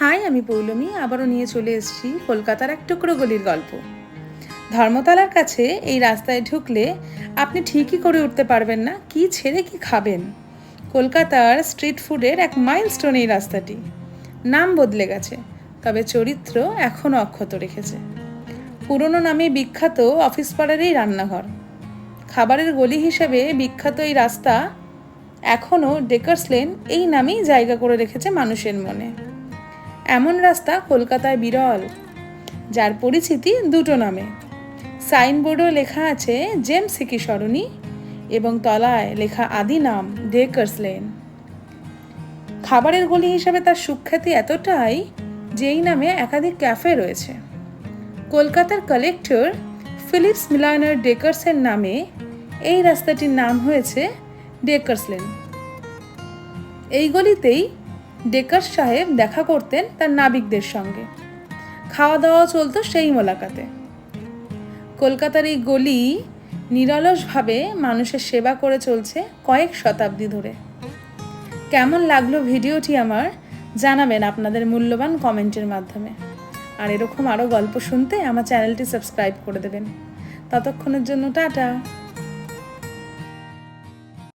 High, আমি পৌলমী আবারও নিয়ে চলে এসেছি কলকাতার এক টুকরো গলির গল্প। ধর্মতলার কাছে এই রাস্তায় ঢুকলে আপনি ঠিকই করে উঠতে পারবেন না কি ছেড়ে কি খাবেন। কলকাতার স্ট্রিট ফুডের এক মাইলস্টোন এই রাস্তাটি। নাম বদলে গেছে, তবে চরিত্র এখনও অক্ষত রেখেছে। পুরনো নামে বিখ্যাত অফিস পাড়ার এই রান্নাঘর, খাবারের গলি হিসেবে বিখ্যাত এই রাস্তা এখনও ডেকার্স লেন এই নামেই জায়গা করে রেখেছে মানুষের মনে। এমন রাস্তা কলকাতায় বিরল, যার পরিচিতি দুটো নামে। সাইনবোর্ডেও লেখা আছে জেমস সিকি সরণি এবং তলায় লেখা আদি নাম ডেকার্স লেন। খাবারের গলি হিসেবে তার সুখ্যাতি এতটাই যে এই নামে একাধিক ক্যাফে রয়েছে। কলকাতার কালেক্টর ফিলিপস মিলানার ডেকার্সের নামে এই রাস্তাটির নাম হয়েছে ডেকার্স লেন। এই গলিতেই ডেকার্স সাহেব দেখা করতেন তার নাবিকদের সঙ্গে। খাওয়া দাওয়া চলতো সেই মোলাকাতে। কলকাতার এই গলি নিরলসভাবে মানুষের সেবা করে চলছে কয়েক শতাব্দী ধরে। কেমন লাগলো ভিডিওটি আমার জানাবেন আপনাদের মূল্যবান কমেন্টের মাধ্যমে। আর এরকম আরও গল্প শুনতে আমার চ্যানেলটি সাবস্ক্রাইব করে দেবেন। ততক্ষণের জন্য টাটা।